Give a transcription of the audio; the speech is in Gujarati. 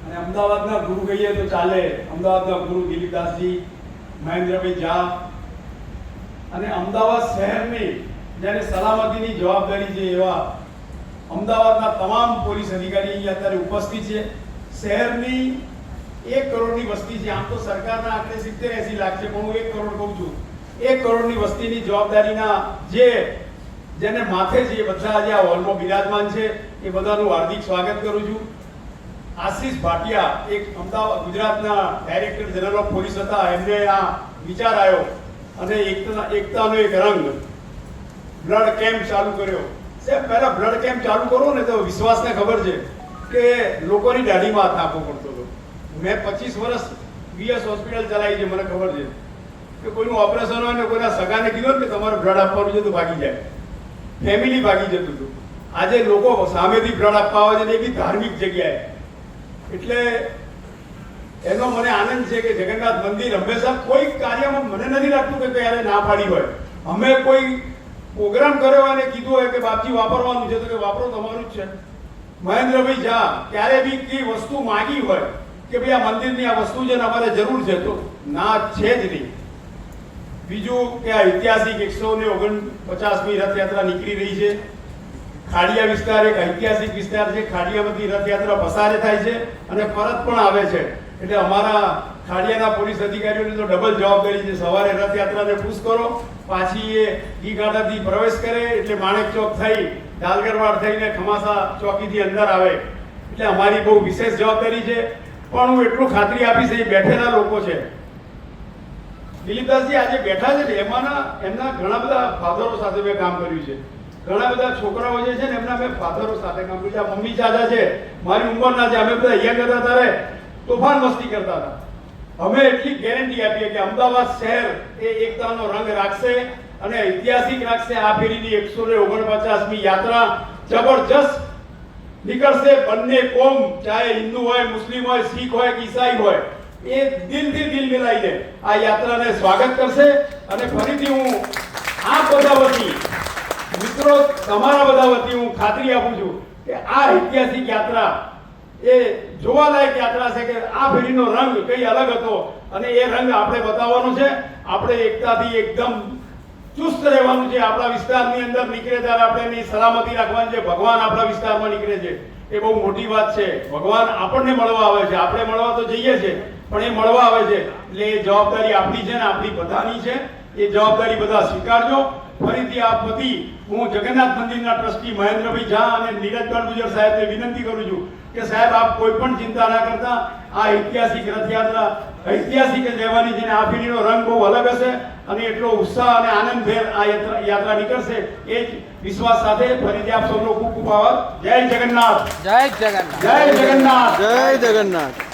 અને અમદાવાદના ગુરુ કહીએ તો ચાલે. અમદાવાદના ગુરુ દિલીપદાસજી, મહેન્દ્રભાઈ ઝા અને અમદાવાદ શહેરની જેને સલામતીની જવાબદારી છે એવા અમદાવાદના તમામ પોલીસ અધિકારી અહીંયા અત્યારે ઉપસ્થિત છે. શહેરની 1 કરોડની વસ્તી છે. આમ તો સરકારના આંકડે 70-80 લાખ છે, પણ હું 1 કરોડ કહું છું. 1 કરોડની વસ્તીની જવાબદારીના જેને માથે છે એ બધા આજે આ હોલમાં બિરાજમાન છે. એ બધાનું હાર્દિક સ્વાગત કરું છું. આશીષ ભાટિયા એક અમદાવાદ ગુજરાતના ડાયરેક્ટર જનરલ ઓફ પોલીસ હતા, એમને આ વિચાર આવ્યો અને એકતાનો એક રંગ બ્લડ કેમ્પ ચાલુ કર્યો. સાહેબ, પહેલા બ્લડ કેમ્પ ચાલુ કરો ને તો વિશ્વાસને ખબર છે કે લોકોની દાઢીમાં હાથ નાખવો પડતો હતો. મેં 25 વર્ષ વીએસ હોસ્પિટલ ચલાવી છે, મને ખબર છે કે કોઈનું ઓપરેશન હોય ને કોઈના સગાને કીધું કે તમારે બ્લડ આપવાનું છે તો ભાગી જાય, ફેમિલી ભાગી જતું હતું. આજે લોકો સામેથી બ્લડ આપવા આવે છે ને એ બી ધાર્મિક જગ્યાએ. એટલે એનો મને આનંદ છે કે જગન્નાથ મંદિર હંમેશા કોઈ કાર્યમાં મને નથી લાગતું કે ક્યારે ના પાડી હોય. અમે કોઈ પ્રોગ્રામ કર્યો હોય અને કીધું હોય કે બાપજી વાપરવાનું છે તો કે વાપરો, તમારું જ છે. મહેન્દ્રભાઈ ઝા ક્યારે બી કઈ વસ્તુ માગી હોય કે ભાઈ આ મંદિરની આ વસ્તુ છે ને અમારે જરૂર છે તો ના છે જ નહીં. બીજું કે આ ઐતિહાસિક 149મી રથયાત્રા નીકળી રહી છે. ખાડિયા વિસ્તાર એક ઐતિહાસિક વિસ્તાર છે. ખાડિયામાંથી રથયાત્રા પસાર થાય છે અને પરત પણ આવે છે. એટલે અમારા ખાડિયાના પોલીસ અધિકારીઓની તો ડબલ જવાબદારી છે. સવારે રથયાત્રાને પુશ કરો, પાછી એ ગીગાડાથી પ્રવેશ કરે એટલે માણેક ચોક થઈ ડાલગરવાડ થઈને ખમાસા ચોકીથી અંદર આવે. એટલે અમારી બહુ વિશેષ જવાબદારી છે. પણ હું એટલું ખાતરી આપીશ, એ બેઠેલા લોકો છે દિલીપદાસજી આજે બેઠા છે ને એમના ઘણા બધા ફાધરો સાથે મેં કામ કર્યું છે. ઘણા બધા છોકરાઓ જે છે ને એમના મેં ફાધરો સાથે કામ કર્યું છે. મમ્મી ચાચા છે, મારી ઉંમરના છે. અમે બધા અહીંયા કરતા ત્યારે તોફાન મસ્તી કરતા હતા. અમે એટલી ગેરંટી આપીએ કે અમદાવાદ શહેર એ એકતાનો રંગ રાખશે અને ઐતિહાસિક રાખશે. આ ફેરીની 149મી યાત્રા જબરજસ્ત નીકળશે. બંને કોમ, ચાહે હિન્દુ હોય, મુસ્લિમ હોય, શીખ હોય કે ઈસાઈ હોય, એ દિલથી દિલ મિલાઈને આ યાત્રાને સ્વાગત કરશે. અને ફરીથી હું આ બધા વતી મિત્રો, તમારા બધા વતી હું ખાતરી આપું છું કે આ ઐતિહાસિક યાત્રા એ જોવાલાયક યાત્રા છે કે આ ફેરીનો રંગ કઈ અલગ હતો અને એ રંગ આપણે બતાવવાનો છે. આપણે એકતાથી એકદમ ચુસ્ત રહેવાનું છે. આપણા વિસ્તારની અંદર નીકળે ત્યારે આપણે એની સલામતી રાખવાની છે. ભગવાન આપણા વિસ્તારમાં નીકળે છે એ બહુ મોટી વાત છે. ભગવાન આપણને મળવા આવે છે. આપણે મળવા તો જઈએ છીએ પણ એ મળવા આવે છે. એટલે એ જવાબદારી આપણી છે ને આપણી બધાની છે. એ જવાબદારી બધા સ્વીકારજો. ફરીથી આપ વતી હું જગન્નાથ મંદિરના ટ્રસ્ટી મહેન્દ્રભાઈ ઝા અને નીરજભાઈ ગુજર સાહેબને વિનંતી કરું છું કે સાહેબ આપ કોઈ પણ ચિંતા ના કરતા. આ ઐતિહાસિક રથયાત્રા ઐતિહાસિક જ રહેવાની છે. આ ફેરીનો રંગ બહુ અલગ હશે અને એટલો ઉત્સાહ અને આનંદભેર આ યાત્રા નીકળશે. એ જ વિશ્વાસ સાથે ફરીથી આપ સૌનો ખૂબ ખૂબ આભાર. જય જગન્નાથ, જય જગન્નાથ, જય જગન્નાથ, જય જગન્નાથ.